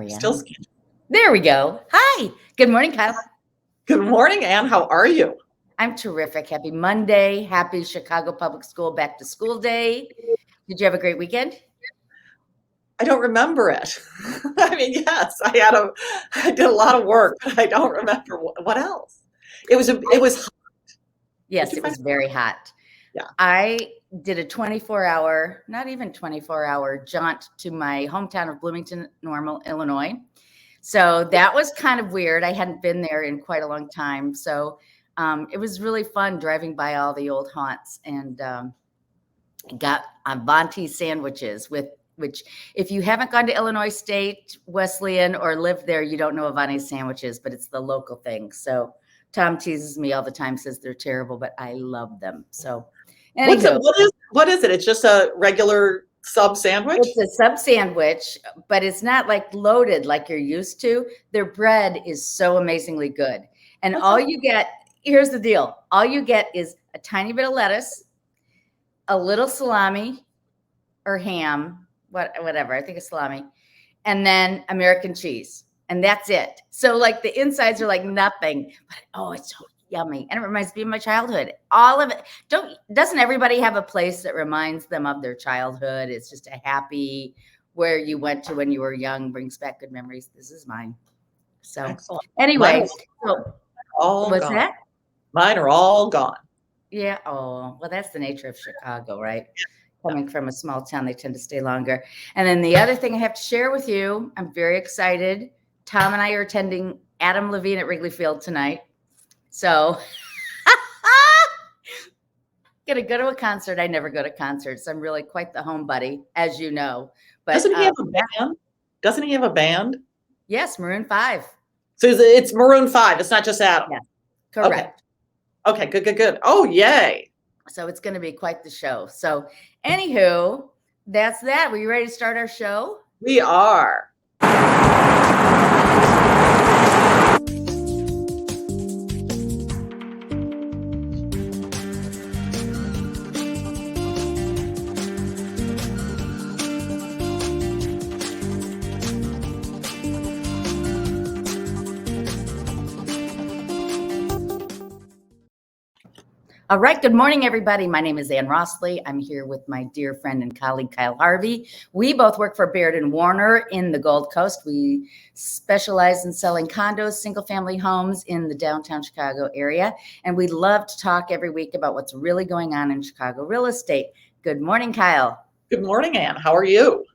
Still Ariana. scheduled. There we go. Hi. Good morning, Kyle. Good morning, Ann. How are you? I'm terrific. Happy Monday. Happy Chicago Public School Back to School Day. Did you have a great weekend? I don't remember it. I mean, yes, I did a lot of work, but I don't remember what else. It was hot. Yes, it was very hot. Yeah. I did a 24-hour, not even 24-hour jaunt to my hometown of Bloomington Normal, Illinois. So that was kind of weird. I hadn't been there in quite a long time. So it was really fun driving by all the old haunts and got Avanti sandwiches which if you haven't gone to Illinois State, Wesleyan, or lived there, you don't know Avanti sandwiches, but it's the local thing. So Tom teases me all the time, says they're terrible, but I love them. So anywho, what is it? It's just a regular sub sandwich? It's a sub sandwich, but it's not like loaded like you're used to. Their bread is so amazingly good. And all you get, here's the deal. All you get is a tiny bit of lettuce, a little salami or ham, whatever. I think it's salami, and then American cheese. And that's it. So like the insides are like nothing, but it's so yummy. And it reminds me of my childhood. All of it. Doesn't everybody have a place that reminds them of their childhood? It's just a happy where you went to when you were young, brings back good memories. This is mine. So excellent. Anyway, what's that? Mine are all gone. Yeah. Oh, well, that's the nature of Chicago, right? Coming from a small town, they tend to stay longer. And then the other thing I have to share with you, I'm very excited. Tom and I are attending Adam Levine at Wrigley Field tonight. So gonna go to a concert. I never go to concerts. I'm really quite the homebody, as you know. But doesn't he have a band? Doesn't he have a band? Yes, Maroon 5. So it's Maroon 5. It's not just Adam. Yeah, correct. Okay, good. Oh, yay. So it's going to be quite the show. So anywho, that's that. Were you ready to start our show? We are. All right. Good morning, everybody. My name is Ann Rossley. I'm here with my dear friend and colleague, Kyle Harvey. We both work for Baird Warner in the Gold Coast. We specialize in selling condos, single-family homes in the downtown Chicago area. And we love to talk every week about what's really going on in Chicago real estate. Good morning, Kyle. Good morning, Ann. How are you?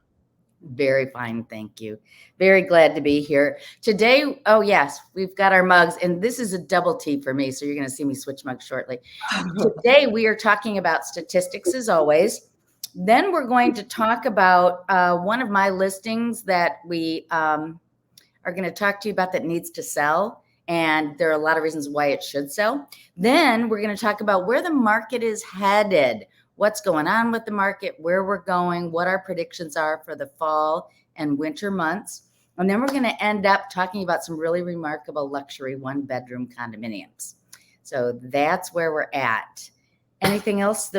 Very fine. Thank you. Very glad to be here today. Oh, yes, we've got our mugs, and this is a double T for me. So you're going to see me switch mugs shortly. Today, we are talking about statistics as always. Then we're going to talk about one of my listings that we are going to talk to you about that needs to sell. And there are a lot of reasons why it should sell. Then we're going to talk about where the market is headed. What's going on with the market, where we're going, what our predictions are for the fall and winter months. And then we're going to end up talking about some really remarkable luxury one-bedroom condominiums. So that's where we're at. Anything else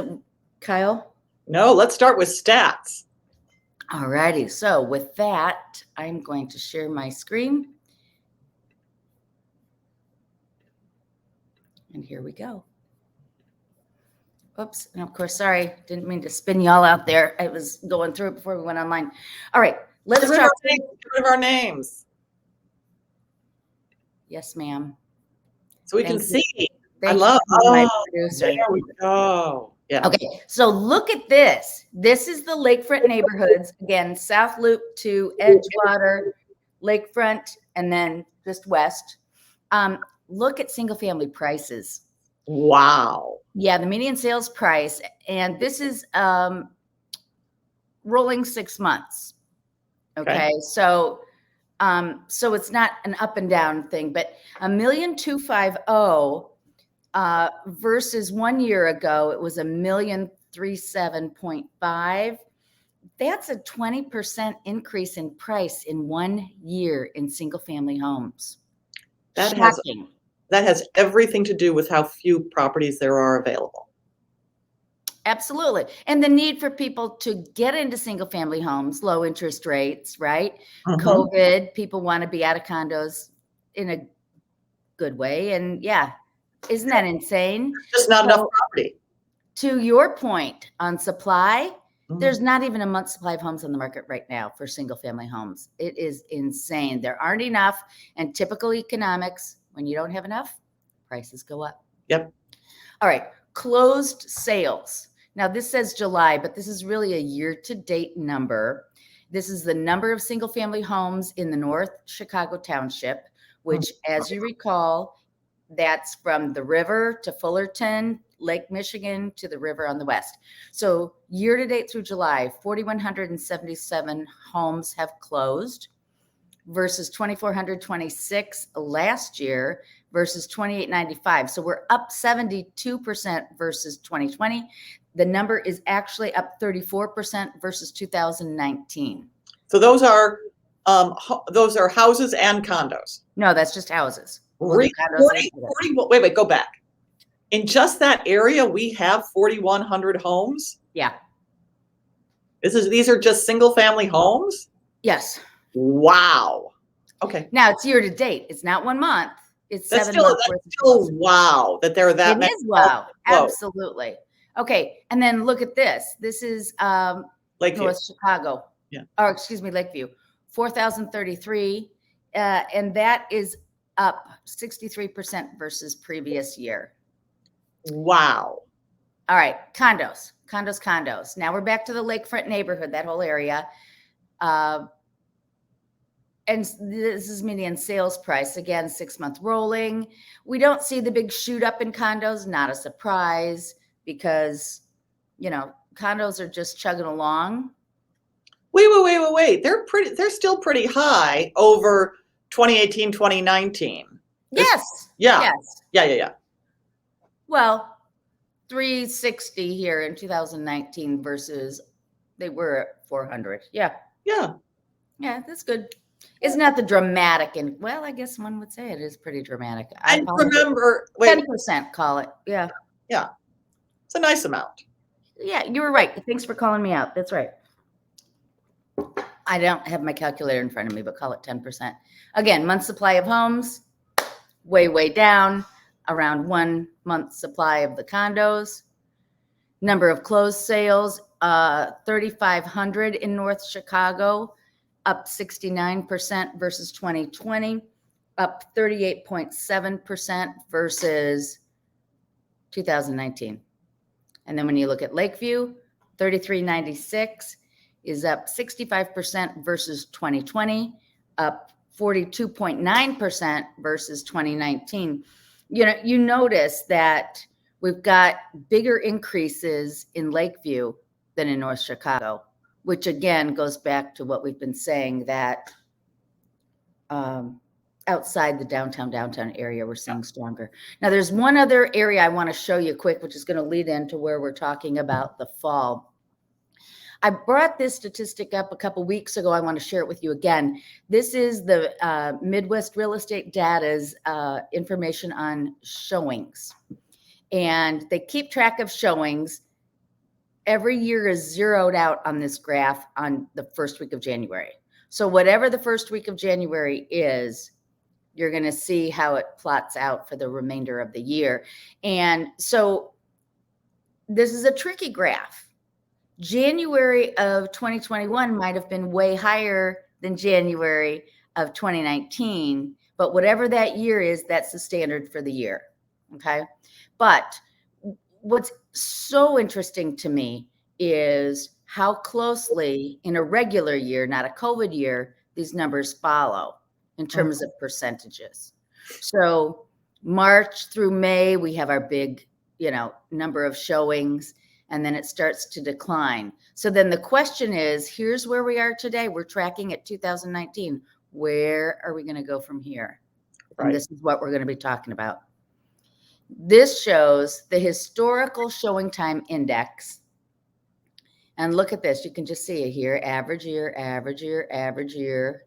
Kyle? No, let's start with stats. All righty. So with that, I'm going to share my screen. And here we go. Oops. And of course, sorry, didn't mean to spin y'all out there. I was going through it before we went online. All right, let's get rid of our names. Yes, ma'am. So we can see. I love my producer. There we go. Yeah. Okay, so look at this. This is the lakefront neighborhoods. Again, South Loop to Edgewater, lakefront, and then just west. Look at single family prices. Wow. Yeah, the median sales price, and this is rolling 6 months. Okay. So it's not an up and down thing, but $1,250,000 versus 1 year ago, it was $1,037.5. That's a 20% increase in price in 1 year in single family homes. That has everything to do with how few properties there are available. Absolutely. And the need for people to get into single family homes, low interest rates, right? Mhm. COVID, people want to be out of condos in a good way. And yeah, isn't that insane? Just not enough So property. to your point on supply, Mhm. there's not even a month's supply of homes on the market right now for single family homes. It is insane. There aren't enough. And typical economics, when you don't have enough, prices go up. Yep. All right, closed sales. Now this says July, but this is really a year-to-date number. This is the number of single-family homes in the North Chicago Township, Mhm. which, as you recall, that's from the river to Fullerton, Lake Michigan to the river on the west. So year-to-date through July, 4,177 homes have closed versus 2,426 last year versus 2,895. So we're up 72% versus 2020. The number is actually up 34% versus 2019. So those are houses and condos. No, that's just houses. We'll do 40, condos 40, later. 40 wait, go back. In just that area, we have 4,100 homes. Yeah. These are just single family homes. Yes. Wow. Okay. Now it's year to date. It's not 1 month. It's That's 7 still months worth of closings. wow that there are that It many is wow. closed. Absolutely. Okay. And then look at this. This is Lakeview. North Chicago. Yeah. Or excuse me, Lakeview. 4,033. And that is up 63% versus previous year. Wow. All right. Condos. Now we're back to the lakefront neighborhood, that whole area. And this is median sales price. Again, 6-month rolling. We don't see the big shoot up in condos. Not a surprise because, condos are just chugging along. Wait. They're still pretty high over 2018, 2019. Yes. Yeah. Yes. Yeah. Well, 360 here in 2019 versus they were at 400. Yeah. Yeah. Yeah, that's good. It's not the dramatic, and well, I guess one would say it is pretty dramatic. And remember, 10%, call it. Yeah. Yeah. It's a nice amount. Yeah, you were right. Thanks for calling me out. That's right. I don't have my calculator in front of me, but call it 10%. Again, month supply of homes, way down, around 1 month supply of the condos. Number of closed sales, 3,500 in North Chicago, up 69% versus 2020, up 38.7% versus 2019. And then when you look at Lakeview, 3,396 is up 65% versus 2020, up 42.9% versus 2019. You notice that we've got bigger increases in Lakeview than in North Chicago, which again goes back to what we've been saying, that outside the downtown area, we're seeing stronger. Now, there's one other area I want to show you quick, which is going to lead into where we're talking about the fall. I brought this statistic up a couple weeks ago. I want to share it with you again. This is the Midwest Real Estate Data's information on showings. And they keep track of showings. Every year is zeroed out on this graph on the first week of January. So whatever the first week of January is, you're going to see how it plots out for the remainder of the year. And so this is a tricky graph. January of 2021 might have been way higher than January of 2019, but whatever that year is, that's the standard for the year. Okay. But what's so interesting to me is how closely in a regular year, not a COVID year, these numbers follow in terms of percentages. So March through May, we have our big, number of showings, and then it starts to decline. So then the question is, here's where we are today. We're tracking at 2019. Where are we going to go from here? Right. And this is what we're going to be talking about. This shows the historical showing time index. And look at this. You can just see it here. Average year, average year, average year.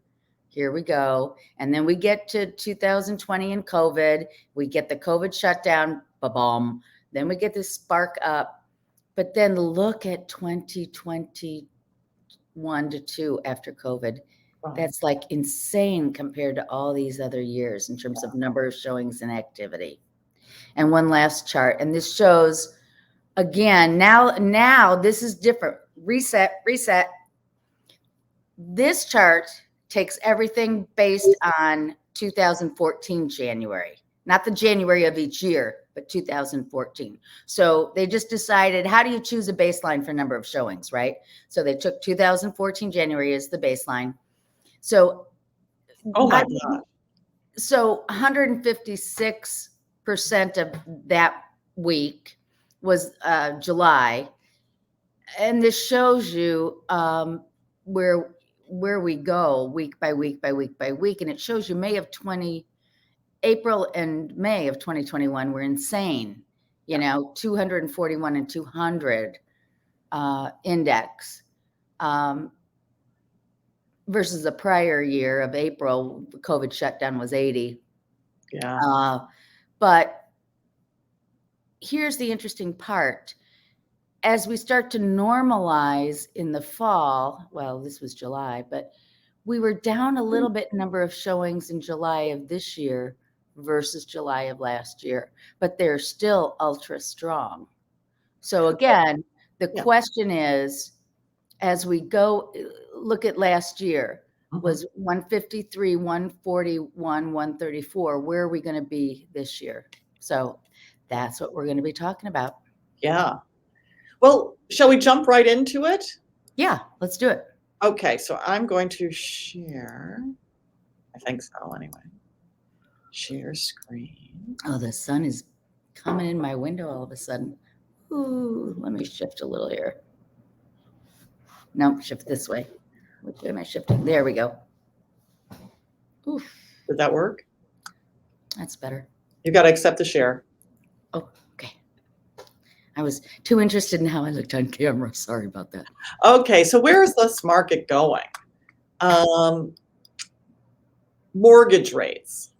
Here we go. And then we get to 2020 and COVID. We get the COVID shutdown. Ba-boom. Then we get this spark up. But then look at 2021 to 2 after COVID. That's like insane compared to all these other years in terms of number of showings and activity. And one last chart, and this shows again, now this is different. Reset. This chart takes everything based on 2014 January, not the January of each year, but 2014. So they just decided, how do you choose a baseline for number of showings, right? So they took 2014 January as the baseline. So, oh my God. So 156% of that week was July. And this shows you where we go week by week by week by week. And it shows you April and May of 2021 were insane. 241 and 200 index versus the prior year of April, COVID shutdown was 80. Yeah. But here's the interesting part. As we start to normalize in the fall, well, this was July, but we were down a little bit number of showings in July of this year versus July of last year, but they're still ultra strong. So again, the question is, as we go look at last year, was 153, 141, 134. Where are we going to be this year? So that's what we're going to be talking about. Yeah. Well, shall we jump right into it? Yeah, let's do it. Okay, so I'm going to share. I think so, anyway. Share screen. Oh, the sun is coming in my window all of a sudden. Ooh, let me shift a little here. No, shift this way. Which way am I shifting? There we go. Oof. Did that work? That's better. You got to accept the share. Oh, okay. I was too interested in how I looked on camera. Sorry about that. Okay, so where is this market going? Mortgage rates.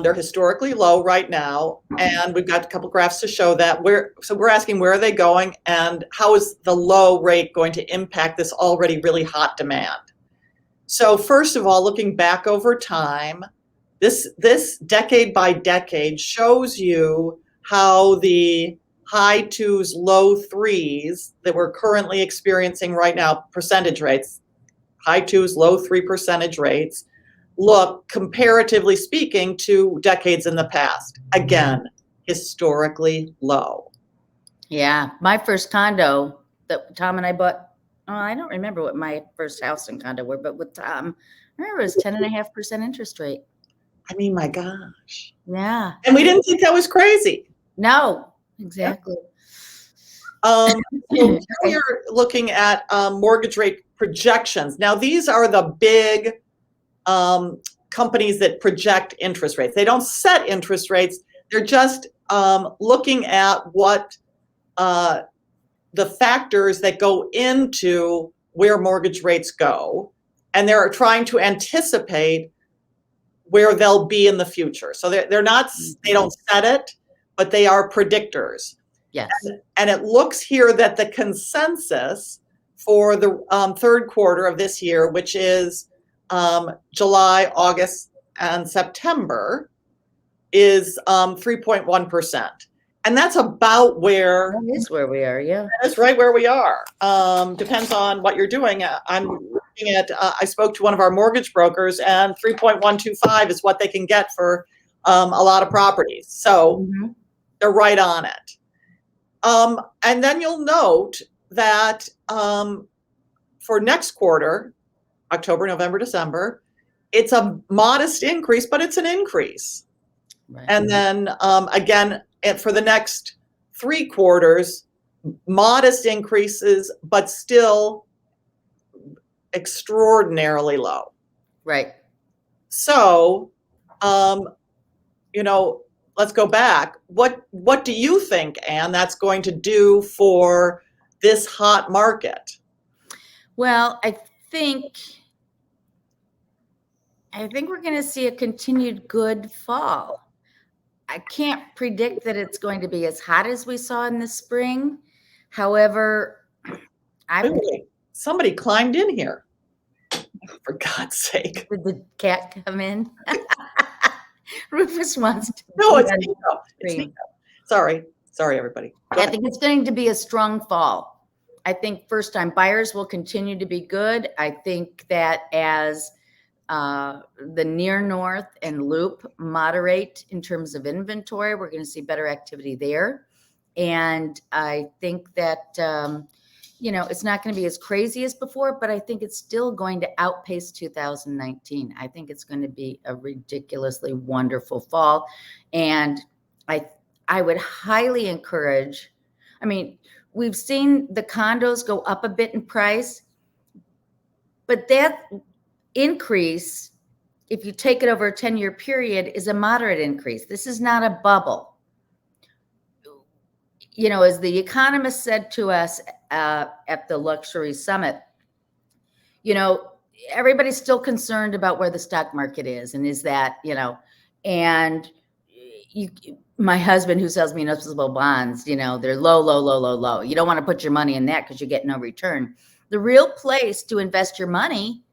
They're historically low right now, and we've got a couple graphs to show that. So we're asking, where are they going, and how is the low rate going to impact this already really hot demand? So first of all, looking back over time, this decade by decade shows you how the high twos, low threes that we're currently experiencing right now, percentage rates, high twos, low 3% rates, look, comparatively speaking, to decades in the past. Again, historically low. Yeah, my first condo that Tom and I bought, I don't remember what my first house and condo were, but with Tom, I remember it was 10.5% interest rate. I mean, my gosh. Yeah. And we didn't think that was crazy. No, exactly. So now you're looking at mortgage rate projections. Now, these are the big companies that project interest rates. They don't set interest rates. They're just looking at what the factors that go into where mortgage rates go, and they're trying to anticipate where they'll be in the future. So they're not, they don't set it, but they are predictors. Yes. And it looks here that the consensus for the third quarter of this year, which is July, August, and September, is 3.1%. And that's about where. That is where we are, yeah. That's right where we are. Depends on what you're doing. I'm looking at, I spoke to one of our mortgage brokers, and 3.125 is what they can get for a lot of properties. So they're right on it. And then you'll note that for next quarter, October, November, December, it's a modest increase, but it's an increase. Right. And then again, for the next 3 quarters, modest increases, but still extraordinarily low. Right. So, let's go back. What do you think, Anne, that's going to do for this hot market? Well, I think we're going to see a continued good fall. I can't predict that it's going to be as hot as we saw in the spring, However, Wait, somebody climbed in here. For God's sake. Did the cat come in? Rufus wants to. No, it's Nico. It's Nico. Sorry, everybody. I think it's going to be a strong fall. I think first-time buyers will continue to be good. I think that as the near north and loop moderate in terms of inventory, we're going to see better activity there. And I think that, it's not going to be as crazy as before, but I think it's still going to outpace 2019. I think it's going to be a ridiculously wonderful fall. And I would highly encourage, we've seen the condos go up a bit in price, but that increase, if you take it over a 10-year period, is a moderate increase. This is not a bubble. As the economist said to us at the luxury summit, everybody's still concerned about where the stock market is, and is that, and my husband, who sells municipal bonds, they're low. You don't want to put your money in that because you get no return. The real place to invest your money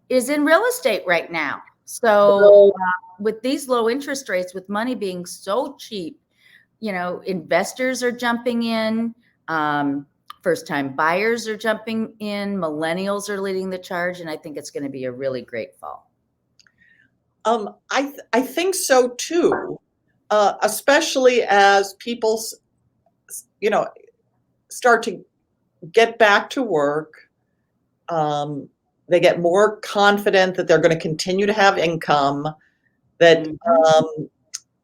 is in real estate right now. So with these low interest rates, with money being so cheap, investors are jumping in, first-time buyers are jumping in, millennials are leading the charge, and I think it's going to be a really great fall. I think so too, especially as people, start to get back to work. They get more confident that they're going to continue to have income, that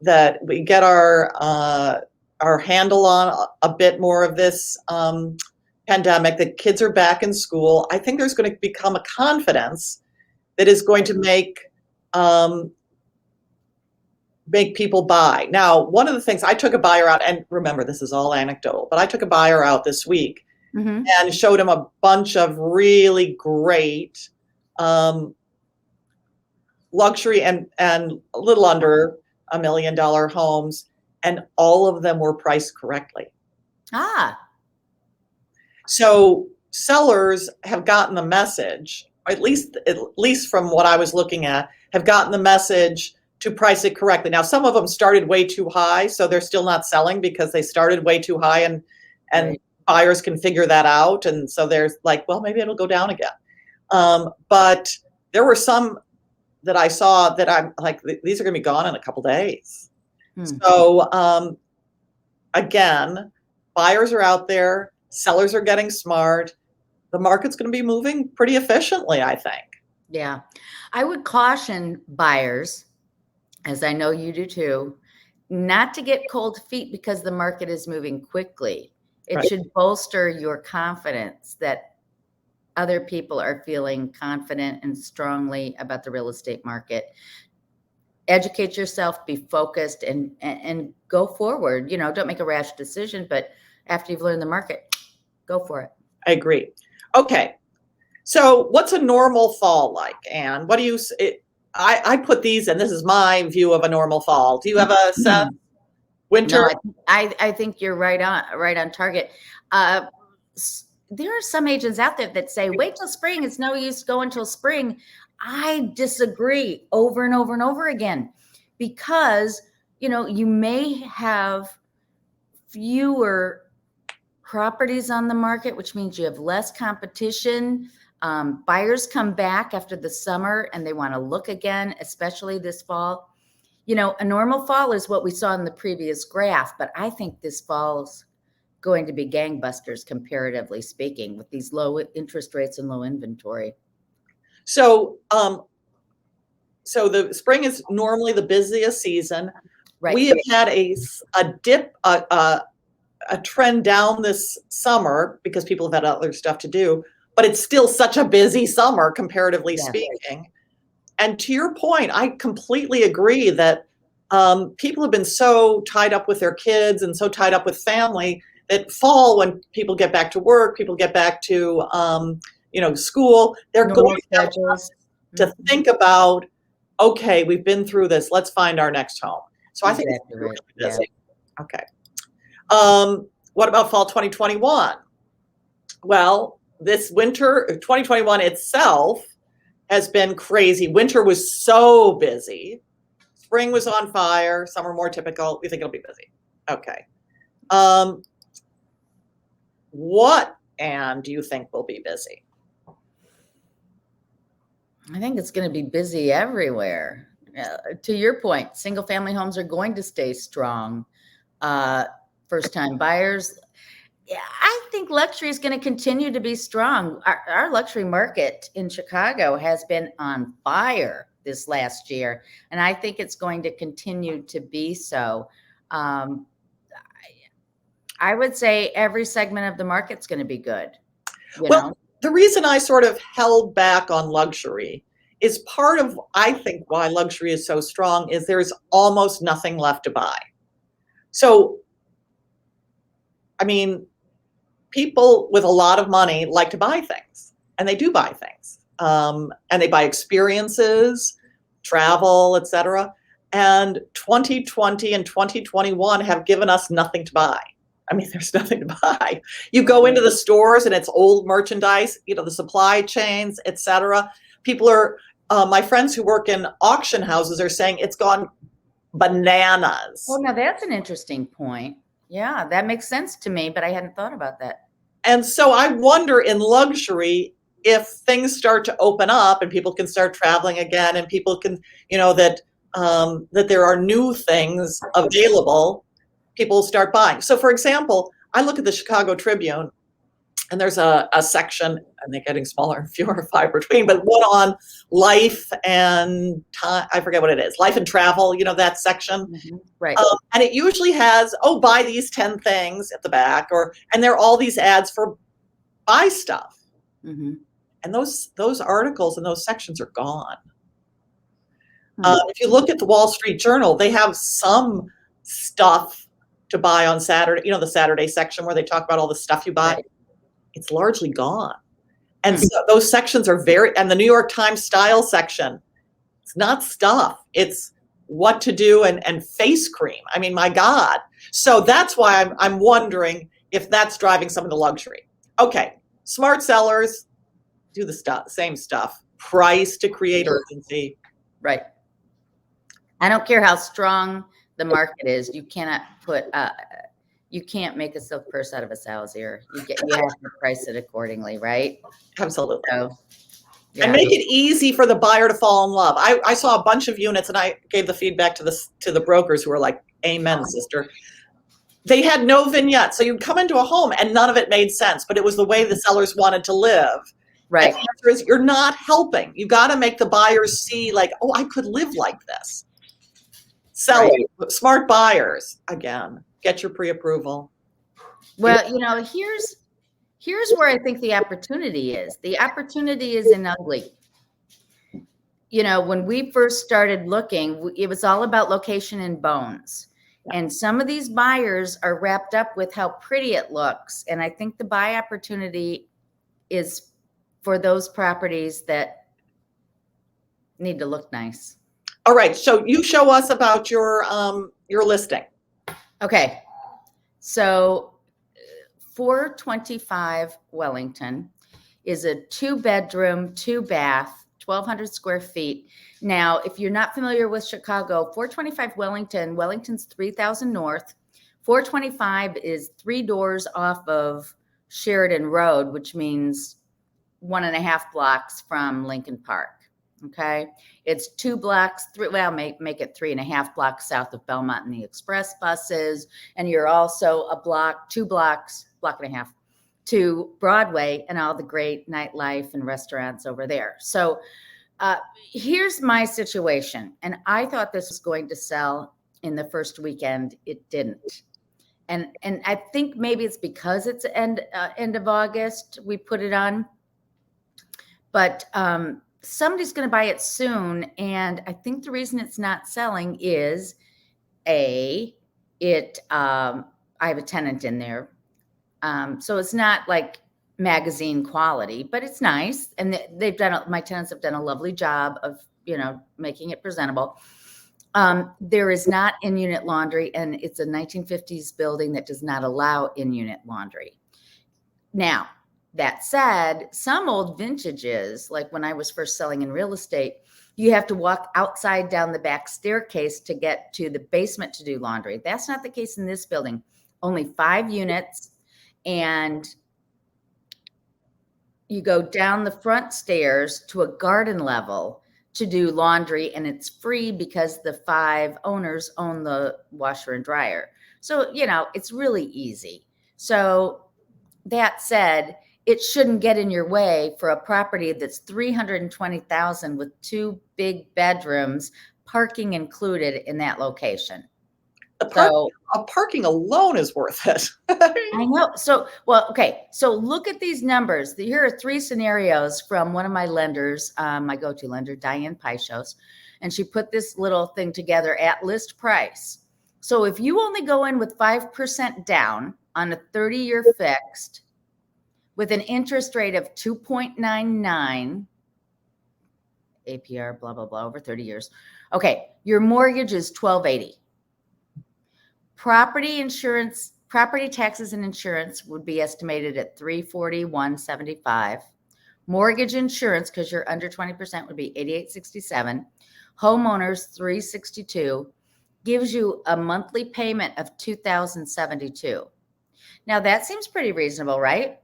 that we get our handle on a bit more of this pandemic, that kids are back in school. I think there's going to become a confidence that is going to make people buy. Now, one of the things, I took a buyer out, and remember, this is all anecdotal, but I took a buyer out this week and showed him a bunch of really great luxury and a little under $1 million homes, and all of them were priced correctly. So sellers have gotten the message, at least from what I was looking at, have gotten the message to price it correctly. Now, some of them started way too high, so they're still not selling because they started way too high, and right. Buyers can figure that out. And so there's like, well, maybe it'll go down again. But there were some that I saw that I'm like, these are going to be gone in a couple days. So again, buyers are out there, sellers are getting smart. The market's going to be moving pretty efficiently, I think. Yeah. I would caution buyers, as I know you do too, not to get cold feet because the market is moving quickly. It should bolster your confidence that other people are feeling confident and strongly about the real estate market. Educate yourself, be focused, and go forward. Don't make a rash decision, but after you've learned the market, go for it. I agree. Okay. So what's a normal fall like, Anne? What do you, I put these, and this is my view of a normal fall. Do you have a sense? Winter? No, I think you're right on target. There are some agents out there that say, wait till spring. It's no use going till spring. I disagree over and over and over again, because, you may have fewer properties on the market, which means you have less competition. Buyers come back after the summer and they want to look again, especially this fall. A normal fall is what we saw in the previous graph, but I think this fall's going to be gangbusters, comparatively speaking, with these low interest rates and low inventory. So, so the spring is normally the busiest season. Right. We have had a dip, a trend down this summer because people have had other stuff to do, but it's still such a busy summer, comparatively speaking. And to your point, I completely agree that people have been so tied up with their kids and so tied up with family that fall, when people get back to work, people get back to school, they're going to think about, okay, we've been through this, let's find our next home. So I think it's really busy. Okay. What about fall 2021? Well, this winter, 2021 itself has been crazy. Winter was so busy. Spring was on fire. Summer more typical. We think it'll be busy. Okay. What, Anne, do you think will be busy? I think it's going to be busy everywhere. To your point, single family homes are going to stay strong. First time buyers. Yeah, I think luxury is going to continue to be strong. Our luxury market in Chicago has been on fire this last year, and I think it's going to continue to be so. I would say every segment of the market's going to be good. You know? The reason I sort of held back on luxury is part of, I think, why luxury is so strong is there's almost nothing left to buy. So, I mean, people with a lot of money like to buy things, and they do buy things. And they buy experiences, travel, etc. And 2020 and 2021 have given us nothing to buy. I mean, there's nothing to buy. You go into the stores and it's old merchandise, you know, the supply chains, etc. People are, my friends who work in auction houses are saying it's gone bananas. Well, now that's an interesting point. Yeah, that makes sense to me, but I hadn't thought about that. And so I wonder in luxury, if things start to open up and people can start traveling again and people can, you know, that there are new things available, people start buying. So for example, I look at the Chicago Tribune and there's a section, and they're getting smaller and fewer and far between, but one on life and time, I forget what it is, life and travel, you know, that section. Mm-hmm. Right. And it usually has, oh, buy these 10 things at the back, and there are all these ads for buy stuff. Mm-hmm. And those articles and those sections are gone. Mm-hmm. If you look at the Wall Street Journal, they have some stuff to buy on Saturday, you know, the Saturday section where they talk about all the stuff you buy. Right. It's largely gone. And so those sections are and the New York Times style section, it's not stuff. It's what to do and face cream. I mean, my God. So that's why I'm wondering if that's driving some of the luxury. Okay, smart sellers do the same stuff. Price to create urgency. Right. I don't care how strong the market is. You cannot you can't make a silk purse out of a sow's ear. You have to price it accordingly, right? Absolutely. So, yeah. And make it easy for the buyer to fall in love. I saw a bunch of units, and I gave the feedback to the brokers who were like, "Amen, sister." They had no vignette, so you'd come into a home and none of it made sense, but it was the way the sellers wanted to live. Right. And the answer is you're not helping. You got to make the buyers see, like, oh, I could live like this. Sellers, right. Smart buyers, again. Get your pre-approval. Well, you know, here's where I think the opportunity is. The opportunity is in ugly. You know, when we first started looking, it was all about location and bones. Yeah. And some of these buyers are wrapped up with how pretty it looks. And I think the buy opportunity is for those properties that need to look nice. All right. So you show us about your listing. Okay, so 425 Wellington is a 2-bedroom, 2-bath, 1,200 square feet. Now, if you're not familiar with Chicago, 425 Wellington's 3000 North. 425 is 3 doors off of Sheridan Road, which means 1.5 blocks from Lincoln Park. Okay, it's 2 blocks, make it 3.5 blocks south of Belmont and the express buses. And you're also 2 blocks, block and a half to Broadway and all the great nightlife and restaurants over there. So here's my situation. And I thought this was going to sell in the first weekend. It didn't. And I think maybe it's because it's end of August, we put it on. But somebody's going to buy it soon. And I think the reason it's not selling is I have a tenant in there. So it's not like magazine quality, but it's nice. And my tenants have done a lovely job of, you know, making it presentable. There is not in-unit laundry, and it's a 1950s building that does not allow in-unit laundry. Now, that said, some old vintages, like when I was first selling in real estate, you have to walk outside down the back staircase to get to the basement to do laundry. That's not the case in this building. Only 5 units, and you go down the front stairs to a garden level to do laundry, and it's free because the 5 owners own the washer and dryer. So, it's really easy. So that said, it shouldn't get in your way for a property that's $320,000 with 2 big bedrooms, parking included in that location. Parking alone is worth it. I know. So, okay. So look at these numbers. Here are 3 scenarios from one of my lenders, my go-to lender, Diane Pyshos, and she put this little thing together at list price. So if you only go in with 5% down on a 30-year fixed with an interest rate of 2.99 APR, blah, blah, blah, over 30 years. Okay. Your mortgage is $1,280. Property taxes and insurance would be estimated at $341.75. Mortgage insurance, because you're under 20%, would be $88.67. Homeowners, $362, gives you a monthly payment of $2,072. Now that seems pretty reasonable, right?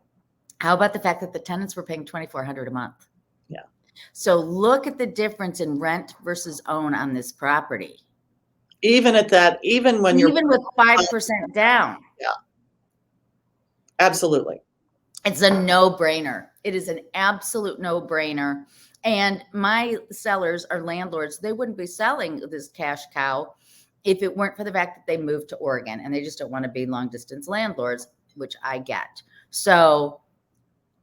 How about the fact that the tenants were paying $2,400 a month? Yeah. So look at the difference in rent versus own on this property. Even at that, even with 5% down. Yeah. Absolutely. It's a no-brainer. It is an absolute no-brainer. And my sellers are landlords. They wouldn't be selling this cash cow if it weren't for the fact that they moved to Oregon and they just don't want to be long-distance landlords, which I get. So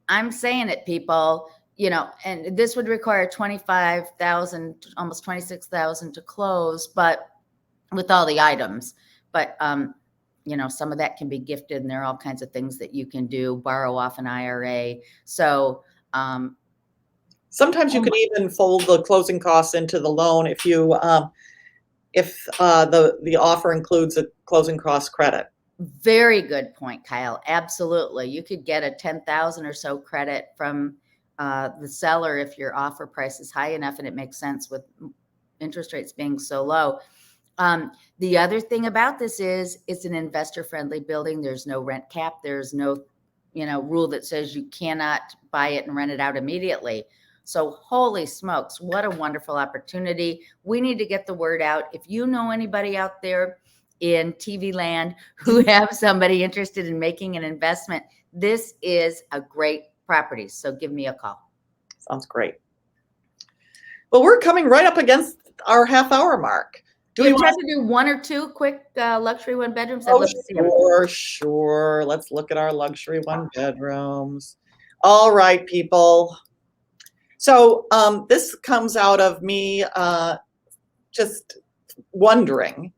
I'm saying it, people, and this would require $25,000, almost $26,000 to close, but with all the items, but some of that can be gifted, and there are all kinds of things that you can do, borrow off an IRA. So sometimes you can even fold the closing costs into the loan if you if the offer includes a closing cost credit. Very good point, Kyle. Absolutely. You could get a $10,000 or so credit from the seller if your offer price is high enough and it makes sense with interest rates being so low. The other thing about this is it's an investor-friendly building. There's no rent cap. There's no, rule that says you cannot buy it and rent it out immediately. So holy smokes, what a wonderful opportunity. We need to get the word out. If you know anybody out there in TV land who have somebody interested in making an investment, this is a great property. So give me a call. Sounds great. Well, we're coming right up against our half-hour mark. Do we have to do 1 or 2 quick luxury 1-bedrooms? I'd love to see them. Sure. Let's look at our luxury 1-bedrooms. All right, people. So this comes out of me just wondering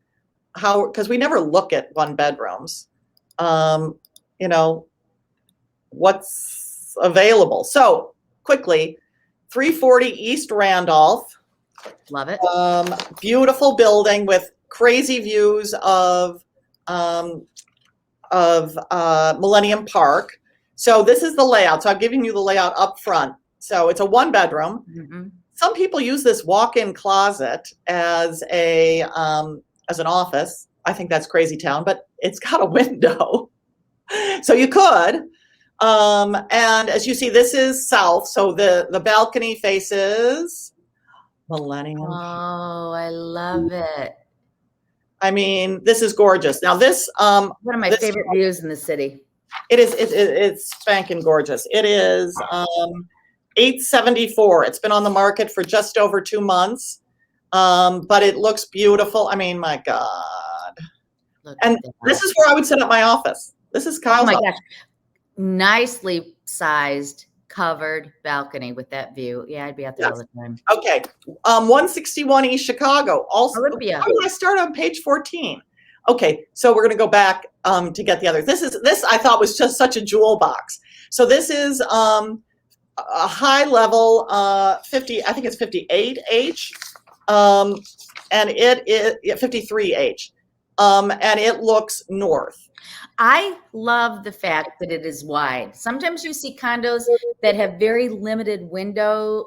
how, because we never look at 1-bedrooms, what's available. So quickly, 340 East Randolph. Love it. Beautiful building with crazy views of Millennium Park. So this is the layout. So I'm giving you the layout up front. So it's a 1-bedroom. Mm-hmm. Some people use this walk-in closet as an office. I think that's crazy town, but it's got a window. So you could. And as you see, this is south. So the balcony faces Millennium. Oh, I love it. I mean, this is gorgeous. Now this one of my favorite views in the city. It is it's spanking gorgeous. It is $874. It's been on the market for just over 2 months. But it looks beautiful. I mean, my God. And this is where I would set up my office. This is Kyle's office. Gosh. Nicely sized, covered balcony with that view. Yeah, I'd be out there all the time. Okay. 161 East Chicago. Also, Olympia. How do I start on page 14? Okay, so we're going to go back to get the others. This I thought was just such a jewel box. So this is a high level 50. I think it's 58H. and it is 53H, and it looks north. I love the fact that it is wide. Sometimes you see condos that have very limited window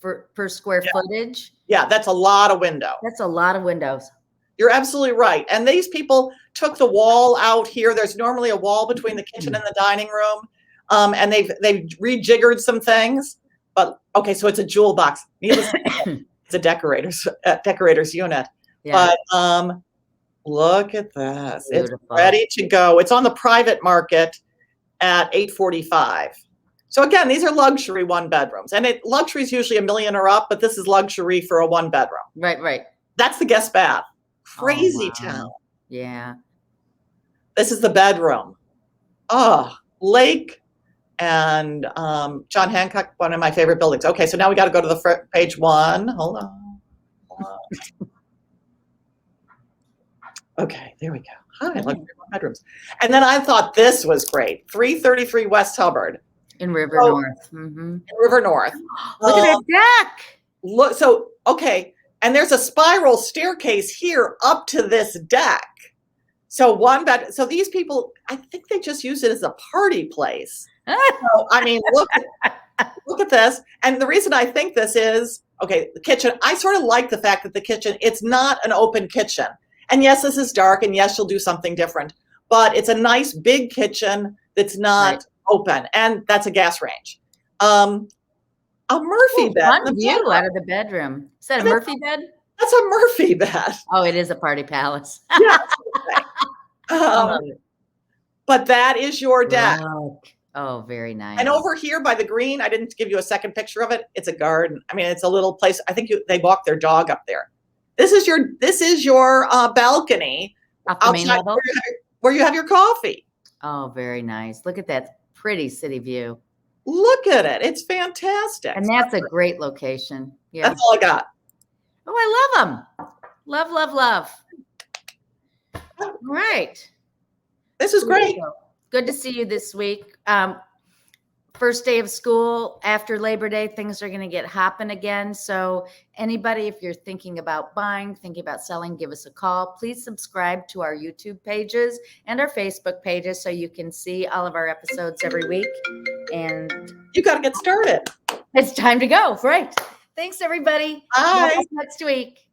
per square footage. Yeah, that's a lot of window. That's a lot of windows. You're absolutely right. And these people took the wall out here. There's normally a wall between the kitchen and the dining room. And they've rejiggered some things. But okay, so it's a jewel box. Needless to say, it's a decorator's unit. Yeah. But look at this. Beautiful. It's ready to go. It's on the private market at $845. So again, these are luxury one bedrooms. And luxury is usually $1 million or up, but this is luxury for a one bedroom. Right. That's the guest bath. Crazy wow. town. Yeah. This is the bedroom. Oh, lake and John Hancock, one of my favorite buildings. Okay, so now we got to go to the page one. Hold on. Okay, there we go. Hi, luxury one bedrooms. And then I thought this was great. 333 West Hubbard. In River North. Mm-hmm. In River North. Look at that deck. Look, so, okay. And there's a spiral staircase here up to this deck. So so these people, I think they just use it as a party place. So, I mean, look at this. And the reason I think this is, okay, the kitchen, I sort of like the fact that the kitchen, it's not an open kitchen. And yes, this is dark, and yes, you'll do something different. But it's a nice big kitchen that's not open, and that's a gas range. A Murphy bed. Fun view out of the bedroom. Is that a Murphy bed? That's a Murphy bed. Oh, it is a party palace. Yeah. But that is your deck. Wow. Oh, very nice. And over here by the green, I didn't give you a second picture of it. It's a garden. I mean, it's a little place. I think they walk their dog up there. This is your balcony outside where you have your coffee. Oh, very nice. Look at that pretty city view. Look at it. It's fantastic. And that's a great location. Yeah. That's all I got. Oh, I love them. Love, love, love. All right. This is great. Good to see you this week. First day of school after Labor Day, things are going to get hopping again. So anybody, if you're thinking about buying, thinking about selling, give us a call. Please subscribe to our YouTube pages and our Facebook pages so you can see all of our episodes every week. And you got to get started. It's time to go. Right. Thanks, everybody. Bye. See you next week.